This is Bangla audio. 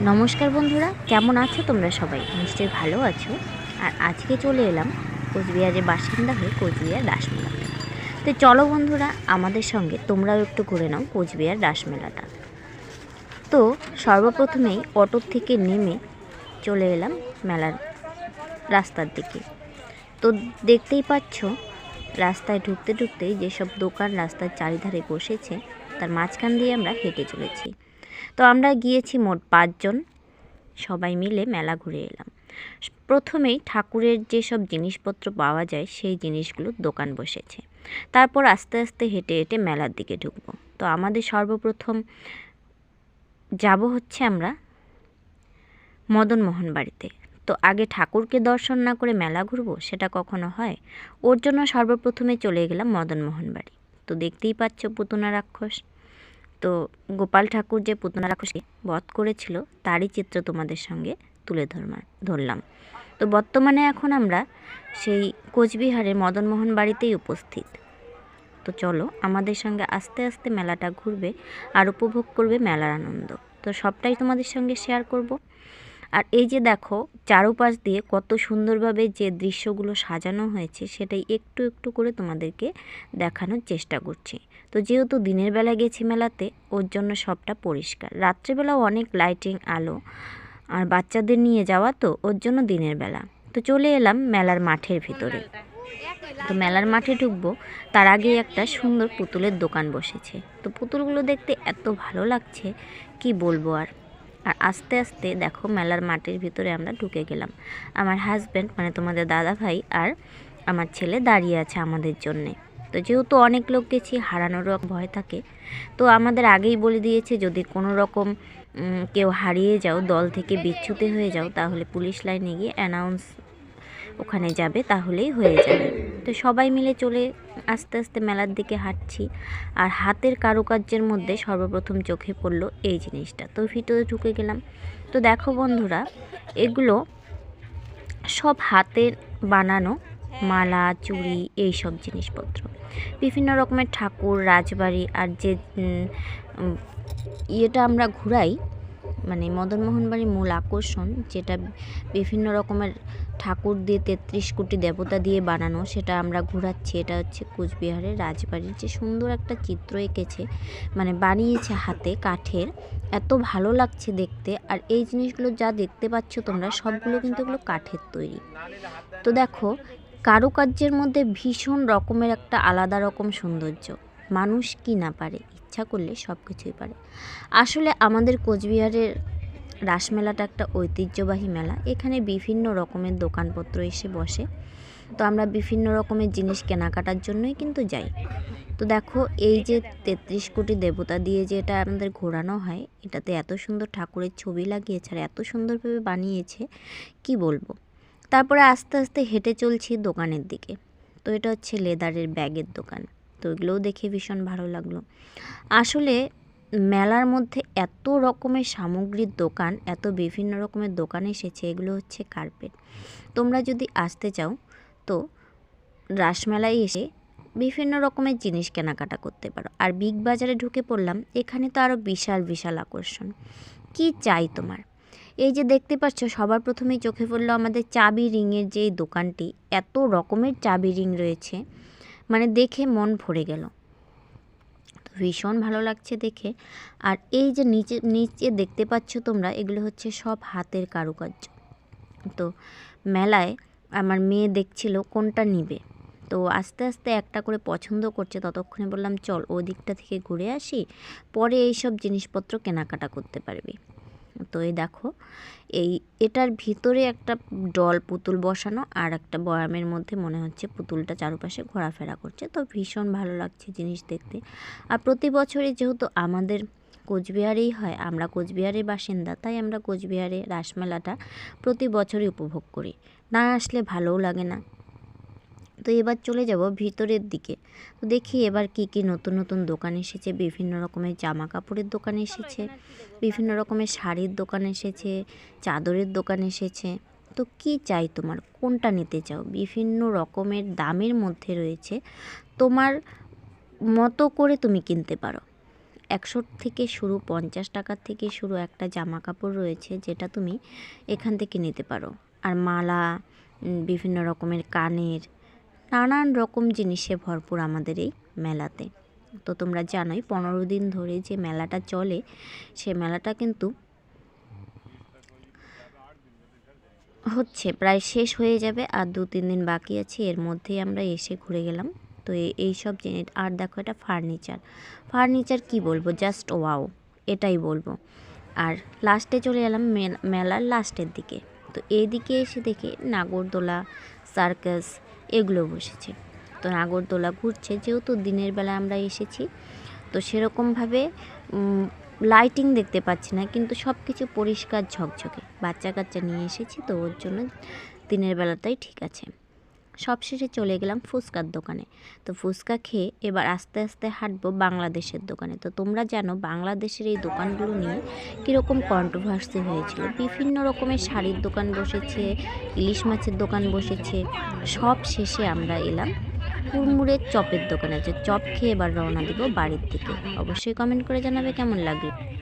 নমস্কার বন্ধুরা, কেমন আছো তোমরা? সবাই নিশ্চয়ই ভালো আছো। আর আজকে চলে এলাম কোচবিহারের বাসিন্দা হয়ে কোচবিহার রাসমেলাতে। তো চলো বন্ধুরা, আমাদের সঙ্গে তোমরাও একটু ঘুরে নাও কোচবিহার রাসমেলাটা। তো সর্বপ্রথমেই অটো থেকে নেমে চলে এলাম মেলার রাস্তার দিকে। তো দেখতেই পাচ্ছ, রাস্তায় ঢুকতে ঢুকতেই যেসব দোকান রাস্তার চারিধারে বসেছে তার মাঝখান দিয়ে আমরা হেঁটে চলেছি। তো আমরা গিয়েছি মোট 5 জন, সবাই মিলে মেলা ঘুরে এলাম। প্রথমেই ঠাকুরের যেসব জিনিসপত্র পাওয়া যায় সেই জিনিসগুলোর দোকান বসেছে। তারপর আস্তে আস্তে হেঁটে হেঁটে মেলার দিকে ঢুকবো। তো আমাদের সর্বপ্রথম যাব হচ্ছে আমরা মদন মোহন বাড়িতে। তো আগে ঠাকুরকে দর্শন না করে মেলা ঘুরবো, সেটা কখনো হয়? ওর জন্য সর্বপ্রথমে চলে গেলাম মদন মোহন বাড়ি। তো দেখতেই পাচ্ছ পুতনা রাক্ষস। তো গোপাল ঠাকুর যে পুতনা রাক্ষসকে বধ করেছিল তারই চিত্র তোমাদের সঙ্গে তুলে ধরলাম। তো বর্তমানে এখন আমরা সেই কোচবিহারের মদনমোহন বাড়িতেই উপস্থিত। তো চলো আমাদের সঙ্গে আস্তে আস্তে মেলাটা ঘুরবে আর উপভোগ করবে মেলার আনন্দ। তো সবটাই তোমাদের সঙ্গে শেয়ার করব। আর এই যে দেখো, চারুপাশ দিয়ে কত সুন্দরভাবে যে দৃশ্যগুলো সাজানো হয়েছে সেটাই একটু একটু করে তোমাদেরকে দেখানোর চেষ্টা করছি। তো যেহেতু দিনের বেলা গেছি মেলাতে, ওর জন্য সবটা পরিষ্কার। রাত্রেবেলাও অনেক লাইটিং আলো, আর বাচ্চাদের নিয়ে যাওয়া তো ওর জন্য দিনের বেলা। তো চলে এলাম মেলার মাঠের ভিতরে। তো মেলার মাঠে ঢুকবো তার আগেই একটা সুন্দর পুতুলের দোকান বসেছে। তো পুতুলগুলো দেখতে এত ভালো লাগছে, কি বলবো আর। আর আস্তে আস্তে দেখো মেলার মাঠের ভিতরে আমরা ঢুকে গেলাম। আমার হাজব্যান্ড মানে তোমাদের দাদা ভাই আর আমার ছেলে দাঁড়িয়ে আছে আমাদের জন্যে। তো যেহেতু অনেক লোক গেছি, হারানোরও ভয় থাকে। তো আমাদের আগেই বলে দিয়েছে, যদি কোনো রকম কেউ হারিয়ে যাও, দল থেকে বিচ্যুত হয়ে যাও, তাহলে পুলিশ লাইনে গিয়ে অ্যানাউন্স ওখানে যাবে, তাহলেই হয়ে যাবে। তো সবাই মিলে চলে আস্তে আস্তে মেলার দিকে হাঁটছি। আর হাতের কারুকার্যের মধ্যে সর্বপ্রথম চোখে পড়লো এই জিনিসটা। তো ভিতরে ঢুকে গেলাম। তো দেখো বন্ধুরা, এগুলো সব হাতের বানানো মালা, চুড়ি, এই সব জিনিসপত্র। বিভিন্ন রকমের ঠাকুর, রাজবাড়ি, আর যে ইয়েটা আমরা ঘুরাই, মানে মদনমোহন বাড়ির মূল আকর্ষণ যেটা বিভিন্ন রকমের ঠাকুর দিয়ে 33 কোটি দেবতা দিয়ে বানানো, সেটা আমরা ঘোরাচ্ছি। এটা হচ্ছে কোচবিহারের রাজবাড়ির যে সুন্দর একটা চিত্র এঁকেছে, মানে বানিয়েছে হাতে কাঠের, এত ভালো লাগছে দেখতে। আর এই জিনিসগুলো যা দেখতে পাচ্ছ তোমরা, সবগুলো কিন্তু এগুলো কাঠের তৈরি। তো দেখো, কারুকার্যের মধ্যে ভীষণ রকমের একটা আলাদা রকম সৌন্দর্য। মানুষ কি না পারে, ইচ্ছা করলে সব কিছুই পারে। আসলে আমাদের কোচবিহারের রাসমেলাটা একটা ঐতিহ্যবাহী মেলা। এখানে বিভিন্ন রকমের দোকানপত্র এসে বসে। তো আমরা বিভিন্ন রকমের জিনিস কেনাকাটার জন্যই কিন্তু যাই। তো দেখো, এই যে 33 কোটি দেবতা দিয়ে যে এটা আমাদের ঘোরানো হয়, এটাতে এত সুন্দর ঠাকুরের ছবি লাগিয়েছে আর এত সুন্দরভাবে বানিয়েছে, কি বলবো। তারপরে আস্তে আস্তে হেঁটে চলছি দোকানের দিকে। তো এটা হচ্ছে লেদারের ব্যাগের দোকান। তো এগুলোও দেখে ভীষণ ভালো লাগলো। আসলে মেলার মধ্যে এত রকমের সামগ্রীর দোকান, এত বিভিন্ন রকমের দোকান এসেছে। এগুলো হচ্ছে কার্পেট। তোমরা যদি আসতে চাও তো রাসমেলায় এসে বিভিন্ন রকমের জিনিস কেনাকাটা করতে পারো। আর বিগ বাজারে ঢুকে পড়লাম, এখানে তো আরও বিশাল বিশাল আকর্ষণ। কি চাই তোমার? এই যে দেখতে পাচ্ছ, সবার প্রথমেই চোখে পড়লো আমাদের চাবি রিংয়ের যেই দোকানটি। এত রকমের চাবি রিং রয়েছে, মানে দেখে মন ভরে গেল। ভীষণ ভালো লাগছে দেখে। আর এই যে নিচে নিচে দেখতে পাচ্ছ তোমরা, এগুলো হচ্ছে সব হাতের কারুকার্য। তো মেলায় আমার মেয়ে দেখছিল কোনটা নিবে। তো আস্তে আস্তে একটা করে পছন্দ করছে, ততক্ষণে বললাম চল ওই দিকটা থেকে ঘুরে আসি, পরে এইসব জিনিসপত্র কেনাকাটা করতে পারবি। তো এই দেখো, এটার ভিতরে একটা ডল পুতুল বসানো, আর একটা বয়ামের মধ্যে মনে হচ্ছে পুতুলটা চারপাশে ঘোরাফেরা করছে। তো ভীষণ ভালো লাগছে জিনিস দেখতে। আর প্রতি বছরই যেহেতু আমাদের কোচবিহারেই হয়, আমরা কোচবিহারের বাসিন্দা, তাই আমরা কোচবিহারে রাসমেলাটা প্রতি বছরই উপভোগ করি। না আসলে ভালোও লাগে না। তো এবার চলে যাব ভিতরের দিকে। তো দেখি এবার কি কি নতুন নতুন দোকান এসেছে। বিভিন্ন রকমের জামা কাপড়ের দোকান এসেছে, বিভিন্ন রকমের শাড়ির দোকান এসেছে, চাদরের দোকান এসেছে। তো কি চাই তোমার, কোনটা নিতে চাও? বিভিন্ন রকমের দামের মধ্যে রয়েছে, তোমার মতো করে তুমি কিনতে পারো। 100 থেকে শুরু, 50 টাকার থেকে শুরু একটা জামা কাপড় রয়েছে যেটা তুমি এখান থেকে নিতে পারো। আর মালা, বিভিন্ন রকমের কানের, নানান রকম জিনিসে ভরপুর আমাদের এই মেলাতে। তো তোমরা জানোই 15 দিন ধরে যে মেলাটা চলে, সে মেলাটা কিন্তু হচ্ছে প্রায় শেষ হয়ে যাবে, আর 2-3 দিন বাকি আছে। এর মধ্যেই আমরা এসে ঘুরে গেলাম। তো এই সব জিনিস, আর দেখো এটা ফার্নিচার কি বলবো, জাস্ট ওয়াও, এটাই বলবো। আর লাস্টে চলে এলাম মেলার লাস্টের দিকে। তো এই দিকে এসে দেখে নাগরদোলা, সার্কাস এগুলো বসেছে। তো নাগরদোলা ঘুরছে, যেহেতু দিনের বেলা আমরা এসেছি, তো সেরকমভাবে লাইটিং দেখতে পাচ্ছি না, কিন্তু সব কিছু পরিষ্কার ঝকঝকে। বাচ্চা কাচ্চা নিয়ে এসেছি, তো ওর জন্য দিনের বেলাটাই ঠিক আছে। সবশেষে চলে গেলাম ফুচকার দোকানে। তো ফুচকা খেয়ে এবার আস্তে আস্তে হাঁটবো বাংলাদেশের দোকানে। তো তোমরা জানো বাংলাদেশের এই দোকানগুলো নিয়ে কীরকম কন্ট্রোভার্সি হয়েছিল। বিভিন্ন রকমের শাড়ির দোকান বসেছে, ইলিশ মাছের দোকান বসেছে। সব শেষে আমরা এলাম হুড়মুড়ের চপের দোকানে। যে চপ খেয়ে এবার রওনা দিব বাড়ির দিকে। অবশ্যই কমেন্ট করে জানাবে কেমন লাগলো।